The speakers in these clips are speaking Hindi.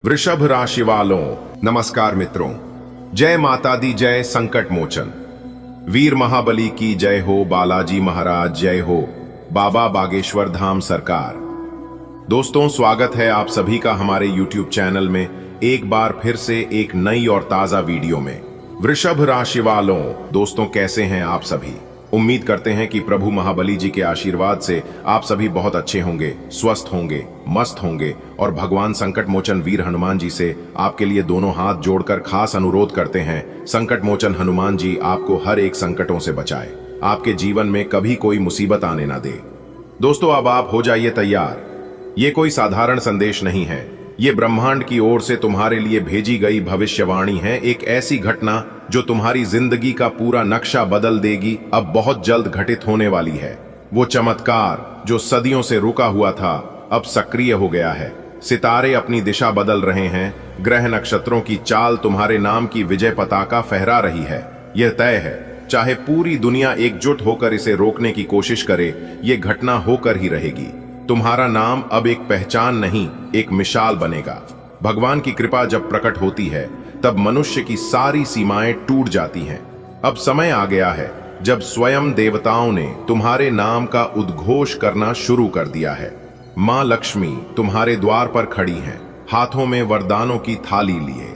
वृषभ राशि वालों नमस्कार मित्रों। जय माता दी जय संकट मोचन। वीर महाबली की जय हो। बालाजी महाराज जय हो। बाबा बागेश्वर धाम सरकार। दोस्तों, स्वागत है आप सभी का हमारे YouTube चैनल में एक बार फिर से एक नई और ताजा वीडियो में। वृषभ राशि वालों दोस्तों, कैसे हैं आप सभी? उम्मीद करते हैं कि प्रभु महाबली जी के आशीर्वाद से आप सभी बहुत अच्छे होंगे, स्वस्थ होंगे, मस्त होंगे और भगवान संकट मोचन वीर हनुमान जी से आपके लिए दोनों हाथ जोड़कर खास अनुरोध करते हैं, संकट मोचन हनुमान जी आपको हर एक संकटों से बचाए, आपके जीवन में कभी कोई मुसीबत आने ना दे। दोस्तों, अब आप हो जाइए तैयार। ये कोई साधारण संदेश नहीं है, ये ब्रह्मांड की ओर से तुम्हारे लिए भेजी गई भविष्यवाणी है। एक ऐसी घटना जो तुम्हारी जिंदगी का पूरा नक्शा बदल देगी, अब बहुत जल्द घटित होने वाली है। वो चमत्कार जो सदियों से रुका हुआ था अब सक्रिय हो गया है। सितारे अपनी दिशा बदल रहे हैं, ग्रह नक्षत्रों की चाल तुम्हारे नाम की विजय पताका फहरा रही है। यह तय है, चाहे पूरी दुनिया एकजुट होकर इसे रोकने की कोशिश करे, ये घटना होकर ही रहेगी। तुम्हारा नाम अब एक पहचान नहीं, एक मिसाल बनेगा। भगवान की कृपा जब प्रकट होती है तब मनुष्य की सारी सीमाएं टूट जाती हैं। अब समय आ गया है जब स्वयं देवताओं ने तुम्हारे नाम का उद्घोष करना शुरू कर दिया है। मां लक्ष्मी तुम्हारे द्वार पर खड़ी हैं, हाथों में वरदानों की थाली लिए।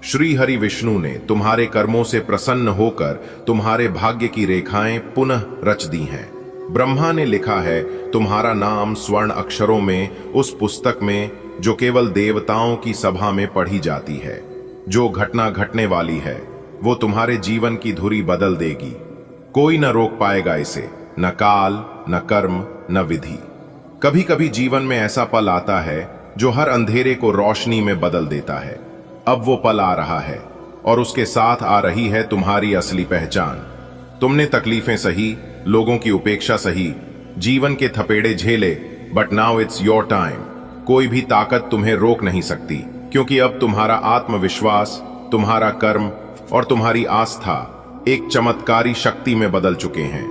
श्री हरि विष्णु ने तुम्हारे कर्मों से प्रसन्न होकर तुम्हारे भाग्य की रेखाएं पुनः रच दी हैं। ब्रह्मा ने लिखा है तुम्हारा नाम स्वर्ण अक्षरों में उस पुस्तक में जो केवल देवताओं की सभा में पढ़ी जाती है। जो घटना घटने वाली है वो तुम्हारे जीवन की धुरी बदल देगी। कोई न रोक पाएगा इसे, न काल, न कर्म, न विधि। कभी कभी जीवन में ऐसा पल आता है जो हर अंधेरे को रोशनी में बदल देता है। अब वो पल आ रहा है और उसके साथ आ रही है तुम्हारी असली पहचान। तुमने तकलीफें सही, लोगों की उपेक्षा सही, जीवन के थपेड़े झेले, but now it's your time. कोई भी ताकत तुम्हें रोक नहीं सकती, क्योंकि अब तुम्हारा आत्मविश्वास, तुम्हारा कर्म और तुम्हारी आस्था एक चमत्कारी शक्ति में बदल चुके हैं।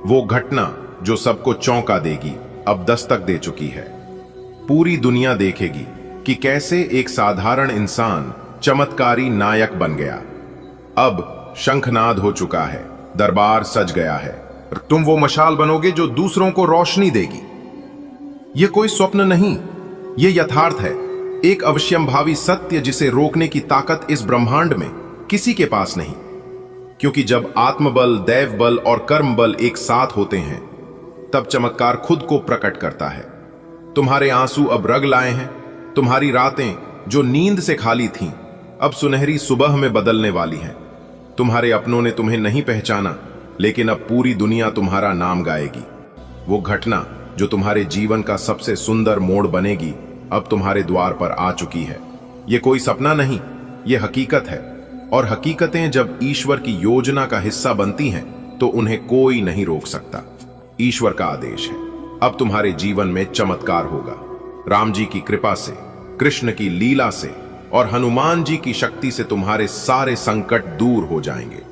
वो घटना जो सबको चौंका देगी अब दस्तक दे चुकी है। पूरी दुनिया देखेगी कि कैसे एक साधारण इंसान चमत्कारी नायक बन गया। अब शंखनाद हो चुका है, दरबार सज गया है। तुम वो मशाल बनोगे जो दूसरों को रोशनी देगी। ये कोई स्वप्न नहीं, ये यथार्थ है, एक अवश्यंभावी सत्य जिसे रोकने की ताकत इस ब्रह्मांड में किसी के पास नहीं। क्योंकि जब आत्मबल, दैव बल और कर्म बल एक साथ होते हैं तब चमत्कार खुद को प्रकट करता है। तुम्हारे आंसू अब रग लाए हैं। तुम्हारी रातें जो नींद से खाली थीं अब सुनहरी सुबह में बदलने वाली हैं। तुम्हारे अपनों ने तुम्हें नहीं पहचाना, लेकिन अब पूरी दुनिया तुम्हारा नाम गाएगी। वो घटना जो तुम्हारे जीवन का सबसे सुंदर मोड़ बनेगी अब तुम्हारे द्वार पर आ चुकी है। ये कोई सपना नहीं, ये हकीकत है। और हकीकतें जब ईश्वर की योजना का हिस्सा बनती हैं तो उन्हें कोई नहीं रोक सकता। ईश्वर का आदेश है, अब तुम्हारे जीवन में चमत्कार होगा। राम जी की कृपा से, कृष्ण की लीला से और हनुमान जी की शक्ति से तुम्हारे सारे संकट दूर हो जाएंगे।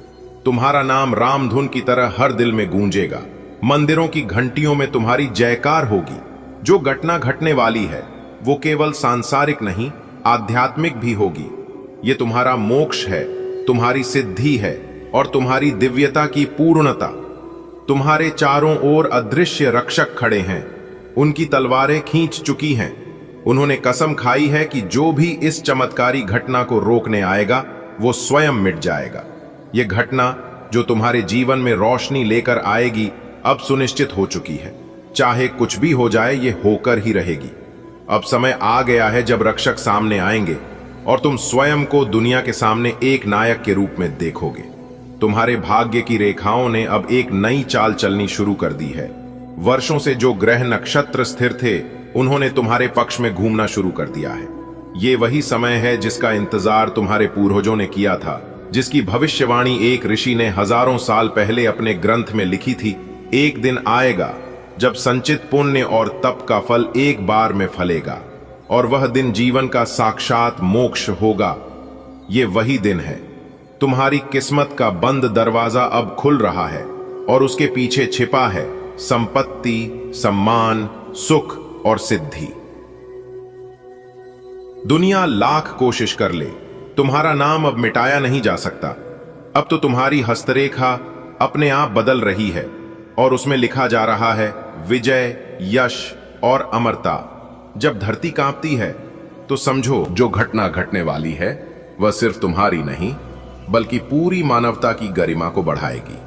तुम्हारा नाम रामधुन की तरह हर दिल में गूंजेगा। मंदिरों की घंटियों में तुम्हारी जयकार होगी। जो घटना घटने वाली है वो केवल सांसारिक नहीं, आध्यात्मिक भी होगी। ये तुम्हारा मोक्ष है, तुम्हारी सिद्धि है और तुम्हारी दिव्यता की पूर्णता। तुम्हारे चारों ओर अदृश्य रक्षक खड़े हैं, उनकी तलवारें खींच चुकी हैं। उन्होंने कसम खाई है कि जो भी इस चमत्कारी घटना को रोकने आएगा वो स्वयं मिट जाएगा। ये घटना जो तुम्हारे जीवन में रोशनी लेकर आएगी अब सुनिश्चित हो चुकी है। चाहे कुछ भी हो जाए, ये होकर ही रहेगी। अब समय आ गया है जब रक्षक सामने आएंगे और तुम स्वयं को दुनिया के सामने एक नायक के रूप में देखोगे। तुम्हारे भाग्य की रेखाओं ने अब एक नई चाल चलनी शुरू कर दी है। वर्षों से जो ग्रह नक्षत्र स्थिर थे उन्होंने तुम्हारे पक्ष में घूमना शुरू कर दिया है। ये वही समय है जिसका इंतजार तुम्हारे पूर्वजों ने किया था, जिसकी भविष्यवाणी एक ऋषि ने हजारों साल पहले अपने ग्रंथ में लिखी थी। एक दिन आएगा जब संचित पुण्य और तप का फल एक बार में फलेगा और वह दिन जीवन का साक्षात मोक्ष होगा। ये वही दिन है। तुम्हारी किस्मत का बंद दरवाजा अब खुल रहा है और उसके पीछे छिपा है संपत्ति, सम्मान, सुख और सिद्धि। दुनिया लाख कोशिश कर ले, तुम्हारा नाम अब मिटाया नहीं जा सकता। अब तो तुम्हारी हस्तरेखा अपने आप बदल रही है और उसमें लिखा जा रहा है विजय, यश और अमरता। जब धरती कांपती है तो समझो जो घटना घटने वाली है वह सिर्फ तुम्हारी नहीं बल्कि पूरी मानवता की गरिमा को बढ़ाएगी।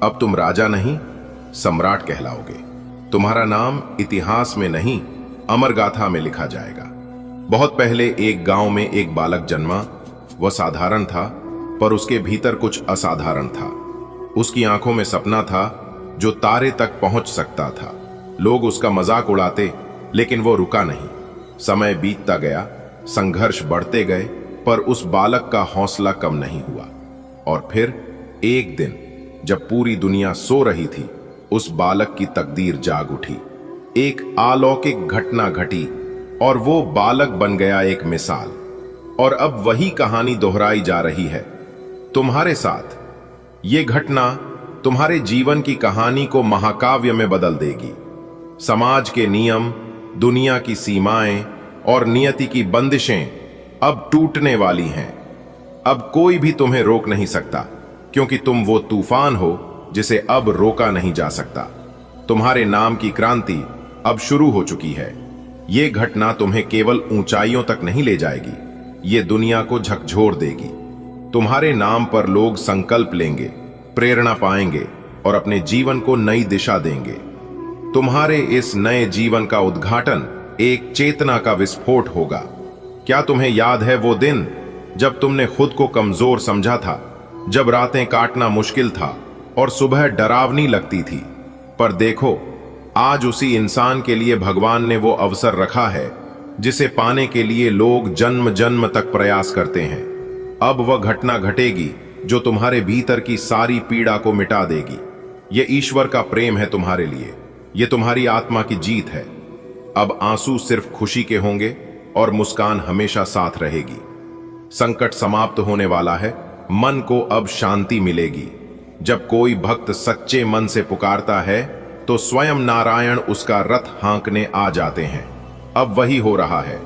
अब तुम राजा नहीं, सम्राट कहलाओगे। तुम्हारा नाम इतिहास में नहीं, अमर गाथा में लिखा जाएगा। बहुत पहले एक गांव में एक बालक जन्मा। वह साधारण था, पर उसके भीतर कुछ असाधारण था। उसकी आंखों में सपना था जो तारे तक पहुंच सकता था। लोग उसका मजाक उड़ाते, लेकिन वो रुका नहीं। समय बीतता गया, संघर्ष बढ़ते गए, पर उस बालक का हौसला कम नहीं हुआ। और फिर एक दिन जब पूरी दुनिया सो रही थी, उस बालक की तकदीर जाग उठी। एक अलौकिक घटना घटी और वो बालक बन गया एक मिसाल। और अब वही कहानी दोहराई जा रही है तुम्हारे साथ। ये घटना तुम्हारे जीवन की कहानी को महाकाव्य में बदल देगी। समाज के नियम, दुनिया की सीमाएं और नियति की बंदिशें अब टूटने वाली हैं। अब कोई भी तुम्हें रोक नहीं सकता, क्योंकि तुम वो तूफान हो जिसे अब रोका नहीं जा सकता। तुम्हारे नाम की क्रांति अब शुरू हो चुकी है। ये घटना तुम्हें केवल ऊंचाइयों तक नहीं ले जाएगी, ये दुनिया को झकझोर देगी। तुम्हारे नाम पर लोग संकल्प लेंगे, प्रेरणा पाएंगे और अपने जीवन को नई दिशा देंगे। तुम्हारे इस नए जीवन का उद्घाटन एक चेतना का विस्फोट होगा। क्या तुम्हें याद है वो दिन जब तुमने खुद को कमजोर समझा था, जब रातें काटना मुश्किल था और सुबह डरावनी लगती थी? पर देखो, आज उसी इंसान के लिए भगवान ने वो अवसर रखा है जिसे पाने के लिए लोग जन्म जन्म तक प्रयास करते हैं। अब वह घटना घटेगी जो तुम्हारे भीतर की सारी पीड़ा को मिटा देगी। ये ईश्वर का प्रेम है तुम्हारे लिए, ये तुम्हारी आत्मा की जीत है। अब आंसू सिर्फ खुशी के होंगे और मुस्कान हमेशा साथ रहेगी। संकट समाप्त होने वाला है, मन को अब शांति मिलेगी। जब कोई भक्त सच्चे मन से पुकारता है तो स्वयं नारायण उसका रथ हाँकने आ जाते हैं। अब वही हो रहा है।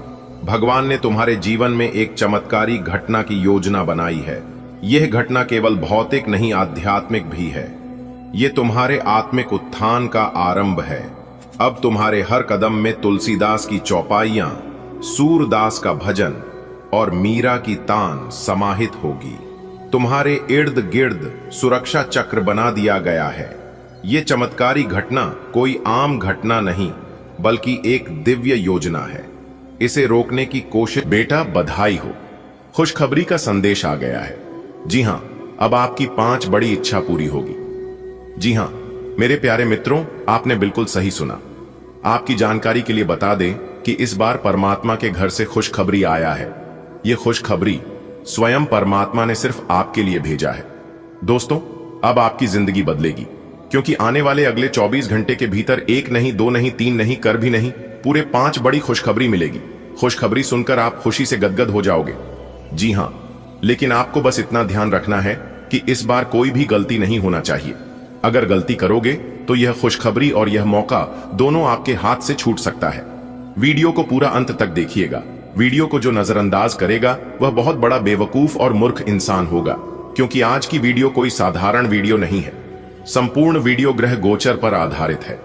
भगवान ने तुम्हारे जीवन में एक चमत्कारी घटना की योजना बनाई है। यह घटना केवल भौतिक नहीं, आध्यात्मिक भी है। यह तुम्हारे आत्मिक उत्थान का आरंभ है। अब तुम्हारे हर कदम में तुलसीदास की चौपाइयां, सूरदास का भजन और मीरा की तान समाहित होगी। तुम्हारे इर्द गिर्द सुरक्षा चक्र बना दिया गया है। यह चमत्कारी घटना कोई आम घटना नहीं, बल्कि एक दिव्य योजना है। इसे रोकने की कोशिश। बेटा, बधाई हो, खुशखबरी का संदेश आ गया है। जी हां, अब आपकी 5 बड़ी इच्छा पूरी होगी। जी हां मेरे प्यारे मित्रों, आपने बिल्कुल सही सुना। आपकी जानकारी के लिए बता दें कि इस बार परमात्मा के घर से खुशखबरी आया है। यह खुशखबरी स्वयं परमात्मा ने सिर्फ आपके लिए भेजा है। दोस्तों, अब आपकी जिंदगी बदलेगी, क्योंकि आने वाले अगले 24 घंटे के भीतर 1 नहीं, 2 नहीं, 3 नहीं, कर भी नहीं, पूरे 5 बड़ी खुशखबरी मिलेगी। खुशखबरी सुनकर आप खुशी से गदगद हो जाओगे। जी हां, लेकिन आपको बस इतना ध्यान रखना है कि इस बार कोई भी गलती नहीं होना चाहिए। अगर गलती करोगे तो यह खुशखबरी और यह मौका दोनों आपके हाथ से छूट सकता है। वीडियो को पूरा अंत तक देखिएगा। वीडियो को जो नजरअंदाज करेगा वह बहुत बड़ा बेवकूफ और मूर्ख इंसान होगा, क्योंकि आज की वीडियो कोई साधारण वीडियो नहीं है। संपूर्ण वीडियो ग्रह गोचर पर आधारित है।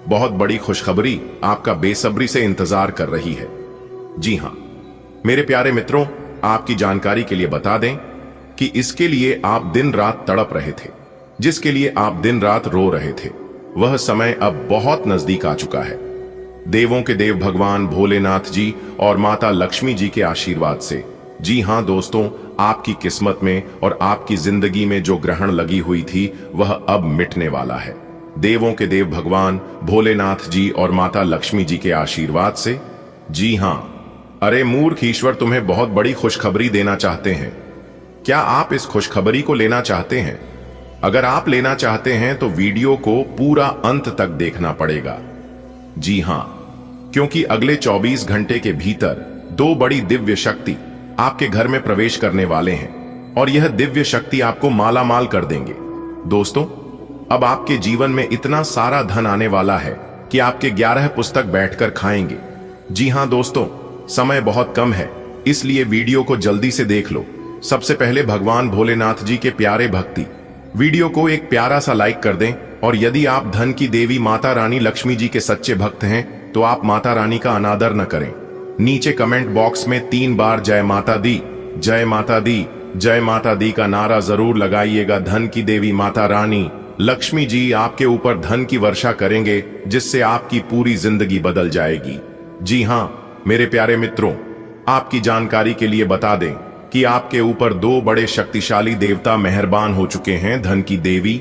बहुत बड़ी खुशखबरी आपका बेसब्री से इंतजार कर रही है। जी हां मेरे प्यारे मित्रों, आपकी जानकारी के लिए बता दें कि इसके लिए आप दिन रात तड़प रहे थे, जिसके लिए आप दिन रात रो रहे थे, वह समय अब बहुत नजदीक आ चुका है। देवों के देव भगवान भोलेनाथ जी और माता लक्ष्मी जी के आशीर्वाद से। जी हां दोस्तों, आपकी किस्मत में और आपकी जिंदगी में जो ग्रहण लगी हुई थी वह अब मिटने वाला है। देवों के देव भगवान भोलेनाथ जी और माता लक्ष्मी जी के आशीर्वाद से। जी हां, अरे मूर्ख, ईश्वर तुम्हें बहुत बड़ी खुशखबरी देना चाहते हैं। क्या आप इस खुशखबरी को लेना चाहते हैं? अगर आप लेना चाहते हैं तो वीडियो को पूरा अंत तक देखना पड़ेगा। जी हां, क्योंकि अगले 24 घंटे के भीतर 2 बड़ी दिव्य शक्ति आपके घर में प्रवेश करने वाले हैं और यह दिव्य शक्ति आपको माला माल कर देंगे। दोस्तों, अब आपके जीवन में इतना सारा धन आने वाला है कि आपके 11 पुस्तक बैठकर खाएंगे। जी हां दोस्तों, समय बहुत कम है, इसलिए वीडियो को जल्दी से देख लो। सबसे पहले भगवान भोलेनाथ जी के प्यारे भक्ति, वीडियो को एक प्यारा सा लाइक कर दें। और यदि आप धन की देवी माता रानी लक्ष्मी जी के सच्चे भक्त हैं तो आप माता रानी का अनादर न करें। नीचे कमेंट बॉक्स में 3 बार जय माता दी, जय माता दी, जय माता दी का नारा जरूर लगाइएगा। धन की देवी माता रानी लक्ष्मी जी आपके ऊपर धन की वर्षा करेंगे, जिससे आपकी पूरी जिंदगी बदल जाएगी। जी हाँ मेरे प्यारे मित्रों, आपकी जानकारी के लिए बता दें कि आपके ऊपर 2 बड़े शक्तिशाली देवता मेहरबान हो चुके हैं, धन की देवी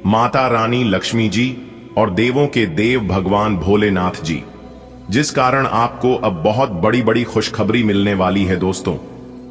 माता रानी लक्ष्मी जी और देवों के देव भगवान भोलेनाथ जी, जिस कारण आपको अब बहुत बड़ी बड़ी खुशखबरी मिलने वाली है। दोस्तों,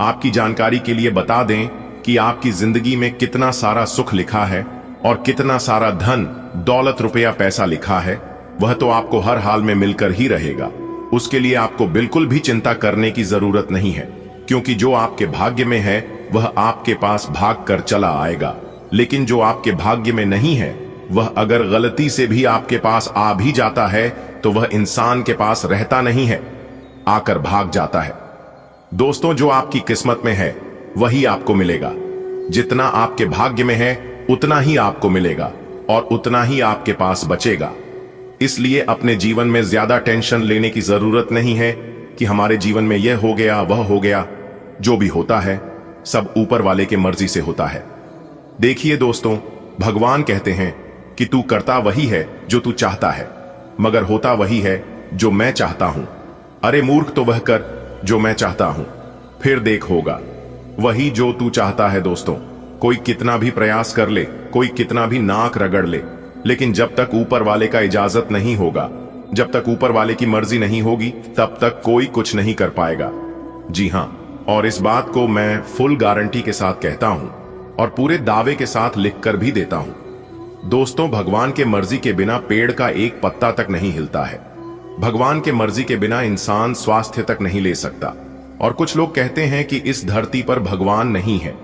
आपकी जानकारी के लिए बता दें कि आपकी जिंदगी में कितना सारा सुख लिखा है और कितना सारा धन दौलत रुपया पैसा लिखा है, वह तो आपको हर हाल में मिलकर ही रहेगा। उसके लिए आपको बिल्कुल भी चिंता करने की जरूरत नहीं है, क्योंकि जो आपके भाग्य में है वह आपके पास भाग कर चला आएगा। लेकिन जो आपके भाग्य में नहीं है, वह अगर गलती से भी आपके पास आ भी जाता है तो वह इंसान के पास रहता नहीं है, आकर भाग जाता है। दोस्तों, जो आपकी किस्मत में है वही आपको मिलेगा। जितना आपके भाग्य में है उतना ही आपको मिलेगा और उतना ही आपके पास बचेगा। इसलिए अपने जीवन में ज्यादा टेंशन लेने की जरूरत नहीं है कि हमारे जीवन में यह हो गया वह हो गया। जो भी होता है सब ऊपर वाले के मर्जी से होता है। देखिए दोस्तों, भगवान कहते हैं कि तू करता वही है जो तू चाहता है, मगर होता वही है जो मैं चाहता हूं। अरे मूर्ख, तो वह कर जो मैं चाहता हूं, फिर देख होगा वही जो तू चाहता है। दोस्तों, कोई कितना भी प्रयास कर ले, कोई कितना भी नाक रगड़ ले, लेकिन जब तक ऊपर वाले का इजाजत नहीं होगा, जब तक ऊपर वाले की मर्जी नहीं होगी, तब तक कोई कुछ नहीं कर पाएगा। जी हां, और इस बात को मैं फुल गारंटी के साथ कहता हूं और पूरे दावे के साथ लिखकर भी देता हूं। दोस्तों, भगवान के मर्जी के बिना पेड़ का एक पत्ता तक नहीं हिलता है। भगवान के मर्जी के बिना इंसान स्वास्थ्य तक नहीं ले सकता। और कुछ लोग कहते हैं कि इस धरती पर भगवान नहीं है।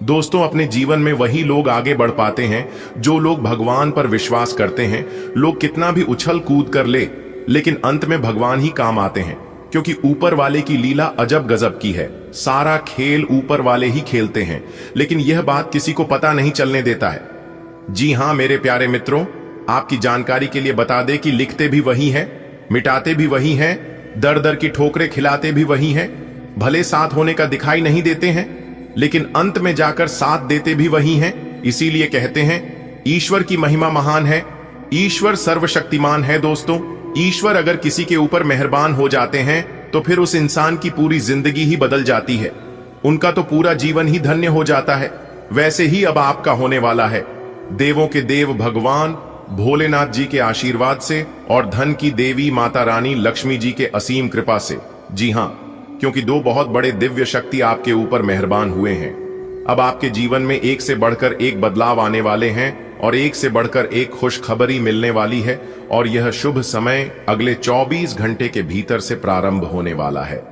दोस्तों, अपने जीवन में वही लोग आगे बढ़ पाते हैं जो लोग भगवान पर विश्वास करते हैं। लोग कितना भी उछल कूद कर ले, लेकिन अंत में भगवान ही काम आते हैं, क्योंकि ऊपर वाले की लीला अजब गजब की है। सारा खेल ऊपर वाले ही खेलते हैं, लेकिन यह बात किसी को पता नहीं चलने देता है। जी हां मेरे प्यारे मित्रों, आपकी जानकारी के लिए बता दें कि लिखते भी वही हैं, मिटाते भी वही हैं, दर दर की ठोकरें खिलाते भी वही हैं। भले साथ होने का दिखाई नहीं देते हैं, लेकिन अंत में जाकर साथ देते भी वही हैं। इसीलिए कहते हैं ईश्वर की महिमा महान है, ईश्वर सर्वशक्तिमान है। दोस्तों, ईश्वर अगर किसी के ऊपर मेहरबान हो जाते हैं तो फिर उस इंसान की पूरी जिंदगी ही बदल जाती है, उनका तो पूरा जीवन ही धन्य हो जाता है। वैसे ही अब आपका होने वाला है। देवों के देव भगवान भोलेनाथ जी के आशीर्वाद से और धन की देवी माता रानी लक्ष्मी जी के असीम कृपा से। जी हां, क्योंकि 2 बहुत बड़े दिव्य शक्ति आपके ऊपर मेहरबान हुए हैं। अब आपके जीवन में एक से बढ़कर एक बदलाव आने वाले हैं और एक से बढ़कर एक खुशखबरी मिलने वाली है। और यह शुभ समय अगले 24 घंटे के भीतर से प्रारंभ होने वाला है।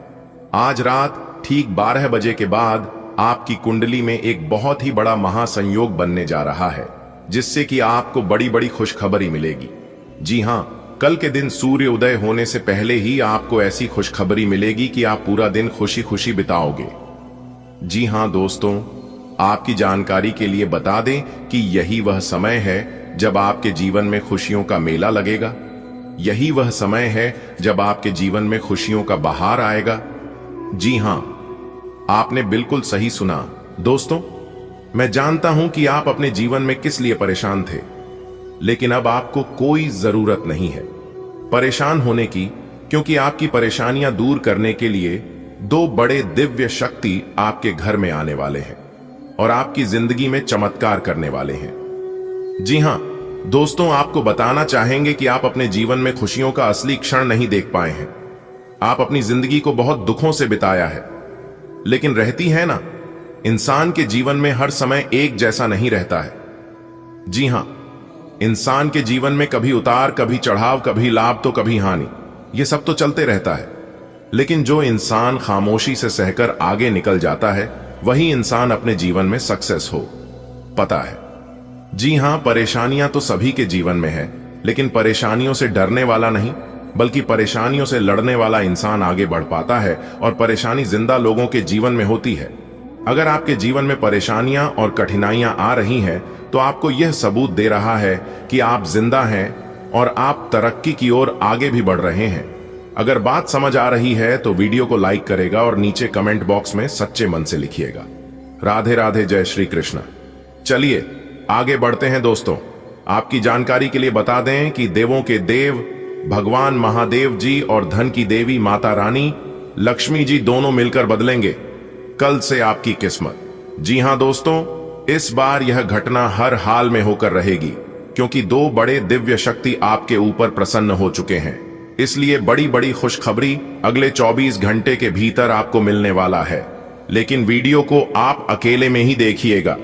आज रात ठीक 12 बजे के बाद आपकी कुंडली में एक बहुत ही बड़ा महासंयोग बनने जा रहा है, जिससे कि आपको बड़ी बड़ी खुशखबरी मिलेगी। जी हां, कल के दिन सूर्य उदय होने से पहले ही आपको ऐसी खुशखबरी मिलेगी कि आप पूरा दिन खुशी खुशी बिताओगे। जी हां दोस्तों, आपकी जानकारी के लिए बता दें कि यही वह समय है जब आपके जीवन में खुशियों का मेला लगेगा। यही वह समय है जब आपके जीवन में खुशियों का बहार आएगा। जी हां, आपने बिल्कुल सही सुना। दोस्तों, मैं जानता हूं कि आप अपने जीवन में किस लिए परेशान थे, लेकिन अब आपको कोई जरूरत नहीं है परेशान होने की, क्योंकि आपकी परेशानियां दूर करने के लिए 2 बड़े दिव्य शक्ति आपके घर में आने वाले हैं और आपकी जिंदगी में चमत्कार करने वाले हैं। जी हां दोस्तों, आपको बताना चाहेंगे कि आप अपने जीवन में खुशियों का असली क्षण नहीं देख पाए हैं। आप अपनी जिंदगी को बहुत दुखों से बिताया है, लेकिन रहती है ना, इंसान के जीवन में हर समय एक जैसा नहीं रहता है। जी हां, इंसान के जीवन में कभी उतार, कभी चढ़ाव, कभी लाभ तो कभी हानि, यह सब तो चलते रहता है। लेकिन जो इंसान खामोशी से सहकर आगे निकल जाता है, वही इंसान अपने जीवन में सक्सेस हो पता है। जी हां, परेशानियां तो सभी के जीवन में है, लेकिन परेशानियों से डरने वाला नहीं, बल्कि परेशानियों से लड़ने वाला इंसान आगे बढ़ पाता है, और परेशानी जिंदा लोगों के जीवन में होती है। अगर आपके जीवन में परेशानियां और कठिनाइयां आ रही हैं, तो आपको यह सबूत दे रहा है कि आप जिंदा हैं और आप तरक्की की ओर आगे भी बढ़ रहे हैं। अगर बात समझ आ रही है तो वीडियो को लाइक करेगा और नीचे कमेंट बॉक्स में सच्चे मन से लिखिएगा। राधे राधे, जय श्री कृष्ण। चलिए आगे बढ़ते हैं दोस्तों। आपकी जानकारी के लिए बता दें कि देवों के देव भगवान महादेव जी और धन की देवी माता रानी लक्ष्मी जी दोनों मिलकर बदलेंगे कल से आपकी किस्मत। जी हां दोस्तों, इस बार यह घटना हर हाल में होकर रहेगी, क्योंकि दो बड़े दिव्य शक्ति आपके ऊपर प्रसन्न हो चुके हैं। इसलिए बड़ी बड़ी खुशखबरी अगले 24 घंटे के भीतर आपको मिलने वाला है। लेकिन वीडियो को आप अकेले में ही देखिएगा।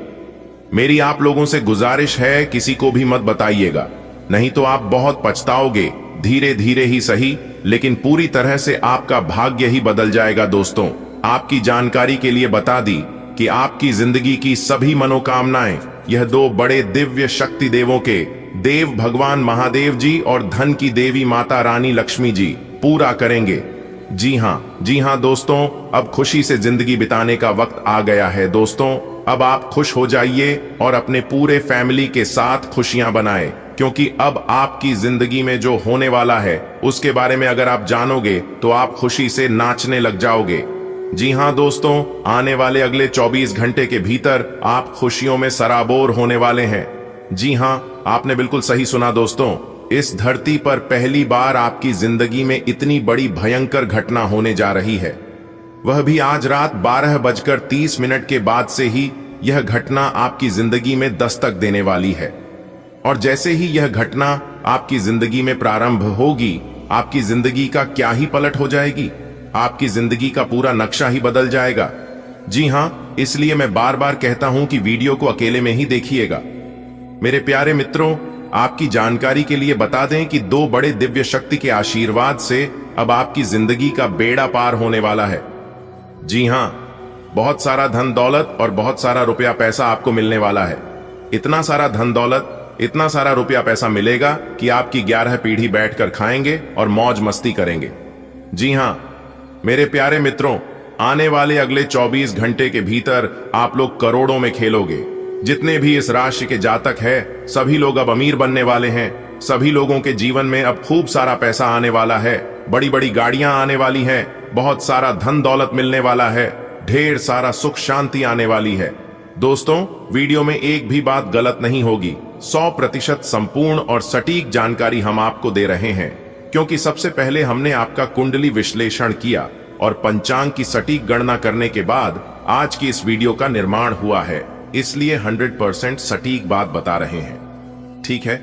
मेरी आप लोगों से गुजारिश है, किसी को भी मत बताइएगा, नहीं तो आप बहुत पछताओगे। धीरे धीरे ही सही, लेकिन पूरी तरह से आपका भाग्य ही बदल जाएगा। दोस्तों, आपकी जानकारी के लिए बता दी कि आपकी जिंदगी की सभी मनोकामनाएं यह दो बड़े दिव्य शक्ति देवों के देव भगवान महादेव जी और धन की देवी माता रानी लक्ष्मी जी पूरा करेंगे। जी हां दोस्तों, अब खुशी से जिंदगी बिताने का वक्त आ गया है। दोस्तों, अब आप खुश हो जाइए और अपने पूरे फैमिली के साथ खुशियां बनाएं, क्योंकि अब आपकी जिंदगी में जो होने वाला है उसके बारे में अगर आप जानोगे तो आप खुशी से नाचने लग जाओगे। जी हां दोस्तों, आने वाले अगले 24 घंटे के भीतर आप खुशियों में सराबोर होने वाले हैं। जी हां, आपने बिल्कुल सही सुना दोस्तों। इस धरती पर पहली बार आपकी जिंदगी में इतनी बड़ी भयंकर घटना होने जा रही है, वह भी आज रात 12:30 के बाद से ही यह घटना आपकी जिंदगी में दस्तक देने वाली है। और जैसे ही यह घटना आपकी जिंदगी में प्रारंभ होगी, आपकी जिंदगी का क्या ही पलट हो जाएगी। आपकी जिंदगी का पूरा नक्शा ही बदल जाएगा। जी हां, इसलिए मैं बार बार कहता हूं कि वीडियो को अकेले में ही देखिएगा। मेरे प्यारे मित्रों, आपकी जानकारी के लिए बता दें कि दो बड़े दिव्य शक्ति के आशीर्वाद से अब आपकी जिंदगी का बेड़ा पार होने वाला है। जी हां, बहुत सारा धन दौलत और बहुत सारा रुपया पैसा आपको मिलने वाला है। इतना सारा धन दौलत, इतना सारा रुपया पैसा मिलेगा कि आपकी 11 पीढ़ी बैठकर खाएंगे और मौज मस्ती करेंगे। जी हां मेरे प्यारे मित्रों, आने वाले अगले 24 घंटे के भीतर आप लोग करोड़ों में खेलोगे। जितने भी इस राशि के जातक है, सभी लोग अब अमीर बनने वाले हैं। सभी लोगों के जीवन में अब खूब सारा पैसा आने वाला है, बड़ी बड़ी गाड़ियां आने वाली हैं, बहुत सारा धन दौलत मिलने वाला है, ढेर सारा सुख शांति आने वाली है। दोस्तों, वीडियो में एक भी बात गलत नहीं होगी। 100% संपूर्ण और सटीक जानकारी हम आपको दे रहे हैं, क्योंकि सबसे पहले हमने आपका कुंडली विश्लेषण किया और पंचांग की सटीक गणना करने के बाद आज की इस वीडियो का निर्माण हुआ है। इसलिए 100% सटीक बात बता रहे हैं। ठीक है,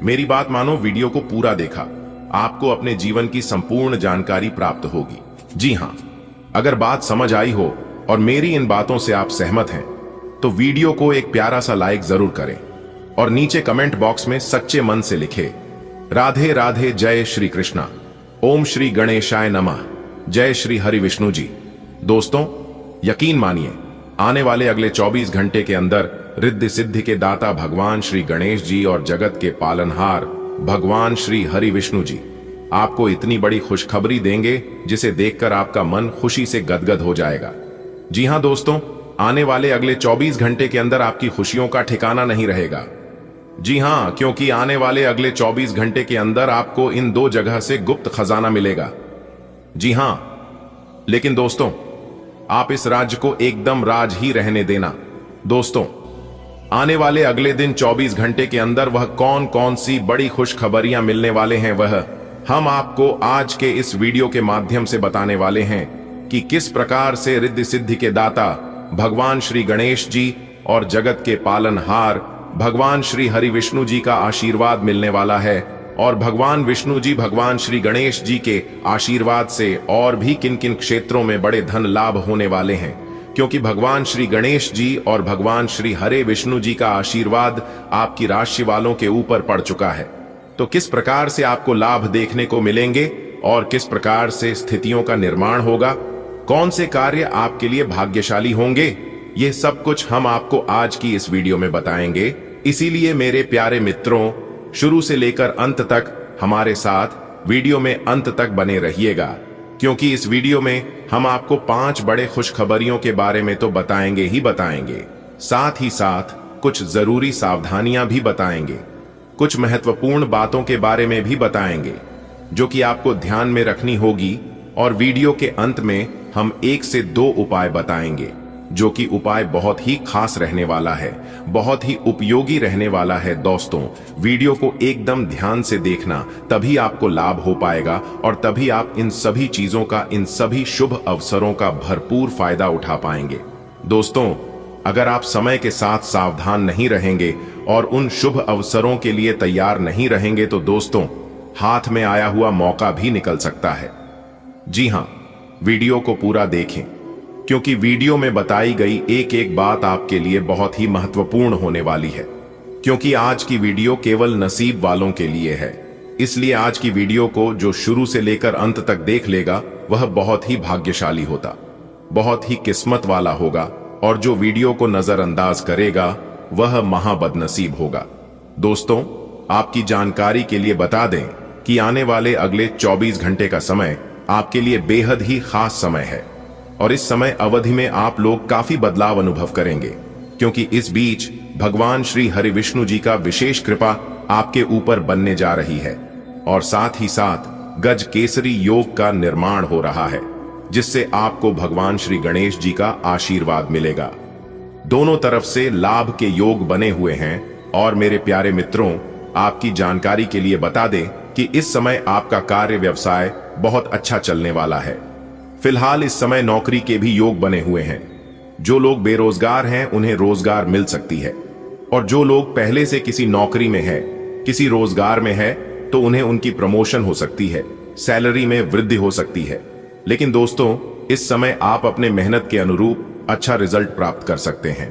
मेरी बात मानो, वीडियो को पूरा देखा, आपको अपने जीवन की संपूर्ण जानकारी प्राप्त होगी। जी हां, अगर बात समझ आई हो और मेरी इन बातों से आप सहमत हैं, तो वीडियो को एक प्यारा सा लाइक जरूर करें और नीचे कमेंट बॉक्स में सच्चे मन से लिखें, राधे राधे, जय श्री कृष्णा, ओम श्री गणेशाय नमः, जय श्री हरि विष्णु जी। दोस्तों, यकीन मानिए, आने वाले अगले 24 घंटे के अंदर रिद्धि सिद्धि के दाता भगवान श्री गणेश जी और जगत के पालनहार भगवान श्री हरि विष्णु जी आपको इतनी बड़ी खुशखबरी देंगे, जिसे देखकर आपका मन खुशी से गदगद हो जाएगा। जी हां दोस्तों, आने वाले अगले 24 घंटे के अंदर आपकी खुशियों का ठिकाना नहीं रहेगा। जी हां, क्योंकि आने वाले अगले 24 घंटे के अंदर आपको इन दो जगह से गुप्त खजाना मिलेगा। जी हां, लेकिन दोस्तों, आप इस राज्य को एकदम राज ही रहने देना। दोस्तों, आने वाले अगले दिन 24 घंटे के अंदर वह कौन कौन सी बड़ी खुशखबरियां मिलने वाले हैं, वह हम आपको आज के इस वीडियो के माध्यम से बताने वाले हैं कि किस प्रकार से रिद्धि सिद्धि के दाता भगवान श्री गणेश जी और जगत के पालनहार भगवान श्री हरि विष्णु जी का आशीर्वाद मिलने वाला है, और भगवान विष्णु जी भगवान श्री गणेश जी के आशीर्वाद से और भी किन किन क्षेत्रों में बड़े धन लाभ होने वाले हैं, क्योंकि भगवान श्री गणेश जी और भगवान श्री हरे विष्णु जी का आशीर्वाद आपकी राशि वालों के ऊपर पड़ चुका है। तो किस प्रकार से आपको लाभ देखने को मिलेंगे और किस प्रकार से स्थितियों का निर्माण होगा, कौन से कार्य आपके लिए भाग्यशाली होंगे, ये सब कुछ हम आपको आज की इस वीडियो में बताएंगे। इसीलिए मेरे प्यारे मित्रों, शुरू से लेकर अंत तक हमारे साथ वीडियो में अंत तक बने रहिएगा, क्योंकि इस वीडियो में हम आपको 5 बड़े खुशखबरियों के बारे में तो बताएंगे ही बताएंगे, साथ ही साथ कुछ जरूरी सावधानियां भी बताएंगे, कुछ महत्वपूर्ण बातों के बारे में भी बताएंगे जो कि आपको ध्यान में रखनी होगी। और वीडियो के अंत में हम 1 से 2 उपाय बताएंगे, जो कि उपाय बहुत ही खास रहने वाला है, बहुत ही उपयोगी रहने वाला है। दोस्तों, वीडियो को एकदम ध्यान से देखना, तभी आपको लाभ हो पाएगा और तभी आप इन सभी चीजों का, इन सभी शुभ अवसरों का भरपूर फायदा उठा पाएंगे। दोस्तों, अगर आप समय के साथ सावधान नहीं रहेंगे और उन शुभ अवसरों के लिए तैयार नहीं रहेंगे तो दोस्तों, हाथ में आया हुआ मौका भी निकल सकता है। जी हां, वीडियो को पूरा देखें, क्योंकि वीडियो में बताई गई एक एक बात आपके लिए बहुत ही महत्वपूर्ण होने वाली है। क्योंकि आज की वीडियो केवल नसीब वालों के लिए है, इसलिए आज की वीडियो को जो शुरू से लेकर अंत तक देख लेगा वह बहुत ही भाग्यशाली होता, बहुत ही किस्मत वाला होगा, और जो वीडियो को नजरअंदाज करेगा वह महाबदनसीब होगा। दोस्तों, आपकी जानकारी के लिए बता दें कि आने वाले अगले 24 घंटे का समय आपके लिए बेहद ही खास समय है, और इस समय अवधि में आप लोग काफी बदलाव अनुभव करेंगे, क्योंकि इस बीच भगवान श्री हरि विष्णु जी का विशेष कृपा आपके ऊपर बनने जा रही है, और साथ ही साथ गज केसरी योग का निर्माण हो रहा है, जिससे आपको भगवान श्री गणेश जी का आशीर्वाद मिलेगा। दोनों तरफ से लाभ के योग बने हुए हैं। और मेरे प्यारे मित्रों, आपकी जानकारी के लिए बता दें कि इस समय आपका कार्य व्यवसाय बहुत अच्छा चलने वाला है। फिलहाल इस समय नौकरी के भी योग बने हुए हैं। जो लोग बेरोजगार हैं उन्हें रोजगार मिल सकती है, और जो लोग पहले से किसी नौकरी में है, किसी रोजगार में है, तो उन्हें उनकी प्रमोशन हो सकती है, सैलरी में वृद्धि हो सकती है। लेकिन दोस्तों, इस समय आप अपने मेहनत के अनुरूप अच्छा रिजल्ट प्राप्त कर सकते हैं।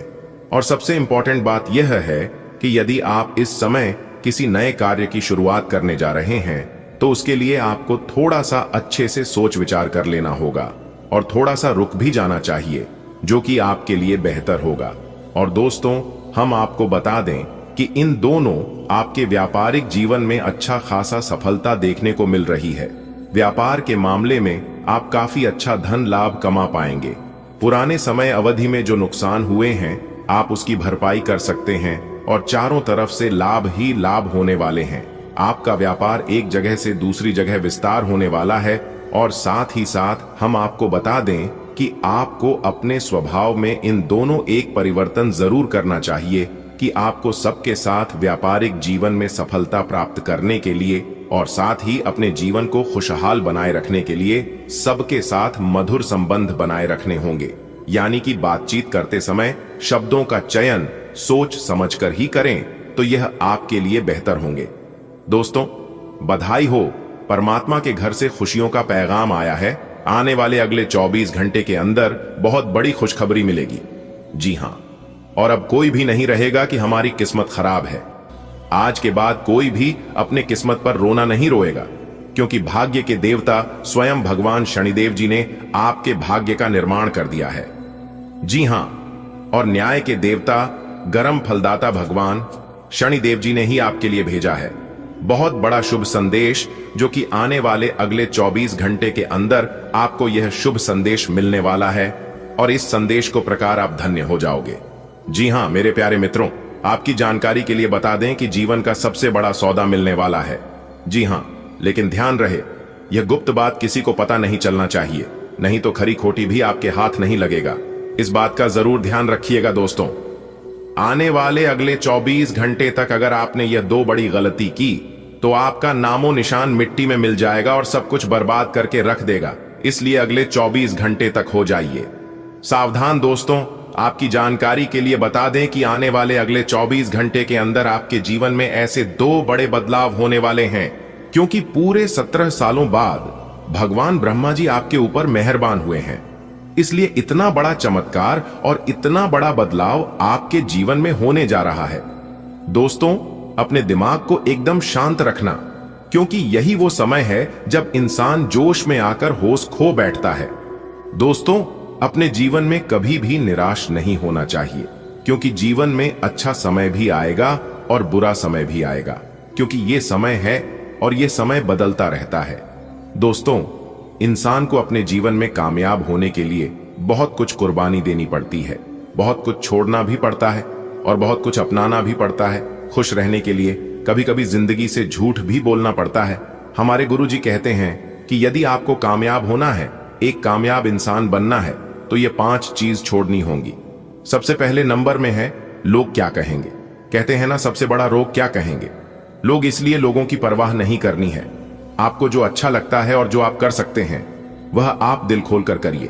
और सबसे इंपॉर्टेंट बात यह है कि यदि आप इस समय किसी नए कार्य की शुरुआत करने जा रहे हैं तो उसके लिए आपको थोड़ा सा अच्छे से सोच विचार कर लेना होगा, और थोड़ा सा रुक भी जाना चाहिए, जो कि आपके लिए बेहतर होगा। और दोस्तों, हम आपको बता दें कि इन दोनों आपके व्यापारिक जीवन में अच्छा खासा सफलता देखने को मिल रही है। व्यापार के मामले में आप काफी अच्छा धन लाभ कमा पाएंगे। पुराने समय अवधि में जो नुकसान हुए हैं आप उसकी भरपाई कर सकते हैं, और चारों तरफ से लाभ ही लाभ होने वाले हैं। आपका व्यापार एक जगह से दूसरी जगह विस्तार होने वाला है। और साथ ही साथ हम आपको बता दें कि आपको अपने स्वभाव में इन दोनों एक परिवर्तन जरूर करना चाहिए कि आपको सबके साथ व्यापारिक जीवन में सफलता प्राप्त करने के लिए, और साथ ही अपने जीवन को खुशहाल बनाए रखने के लिए सबके साथ मधुर संबंध बनाए रखने होंगे। यानी कि बातचीत करते समय शब्दों का चयन सोच समझकर ही करें, तो यह आपके लिए बेहतर होंगे। दोस्तों, बधाई हो, परमात्मा के घर से खुशियों का पैगाम आया है। आने वाले अगले 24 घंटे के अंदर बहुत बड़ी खुशखबरी मिलेगी। जी हां, और अब कोई भी नहीं रहेगा कि हमारी किस्मत खराब है। आज के बाद कोई भी अपने किस्मत पर रोना नहीं रोएगा, क्योंकि भाग्य के देवता स्वयं भगवान शनिदेव जी ने आपके भाग्य का निर्माण कर दिया है। जी हां, और न्याय के देवता गरम फलदाता भगवान शनिदेव जी ने ही आपके लिए भेजा है बहुत बड़ा शुभ संदेश, जो कि आने वाले अगले 24 घंटे के अंदर आपको यह शुभ संदेश मिलने वाला है, और इस संदेश को प्रकार आप धन्य हो जाओगे। जी हां मेरे प्यारे मित्रों, आपकी जानकारी के लिए बता दें कि जीवन का सबसे बड़ा सौदा मिलने वाला है। जी हां, लेकिन ध्यान रहे, यह गुप्त बात किसी को पता नहीं चलना चाहिए, नहीं तो खरी खोटी भी आपके हाथ नहीं लगेगा। इस बात का जरूर ध्यान रखिएगा। दोस्तों, आने वाले अगले 24 घंटे तक अगर आपने यह 2 बड़ी गलती की तो आपका नामो निशान मिट्टी में मिल जाएगा और सब कुछ बर्बाद करके रख देगा। इसलिए अगले 24 घंटे तक हो जाइए सावधान। दोस्तों, आपकी जानकारी के लिए बता दें कि आने वाले अगले 24 घंटे के अंदर आपके जीवन में ऐसे 2 बड़े बदलाव होने वाले हैं, क्योंकि पूरे 17 सालों बाद भगवान ब्रह्मा जी आपके ऊपर मेहरबान हुए हैं। इसलिए इतना बड़ा चमत्कार और इतना बड़ा बदलाव आपके जीवन में होने जा रहा है। दोस्तों, अपने दिमाग को एकदम शांत रखना, क्योंकि यही वो समय है जब इंसान जोश में आकर होश खो बैठता है। दोस्तों, अपने जीवन में कभी भी निराश नहीं होना चाहिए, क्योंकि जीवन में अच्छा समय भी आएगा और बुरा समय भी आएगा, क्योंकि ये समय है और ये समय बदलता रहता है। दोस्तों, इंसान को अपने जीवन में कामयाब होने के लिए बहुत कुछ कुर्बानी देनी पड़ती है, बहुत कुछ छोड़ना भी पड़ता है और बहुत कुछ अपनाना भी पड़ता है। खुश रहने के लिए कभी कभी जिंदगी से झूठ भी बोलना पड़ता है। हमारे गुरुजी कहते हैं कि यदि आपको कामयाब होना है, एक कामयाब इंसान बनना है, तो ये 5 चीज छोड़नी होंगी। सबसे पहले नंबर में है लोग क्या कहेंगे। कहते हैं ना, सबसे बड़ा रोग क्या कहेंगे। लोग इसलिए लोगों की परवाह नहीं करनी है। आपको जो अच्छा लगता है और जो आप कर सकते हैं वह आप दिल खोलकर करिए।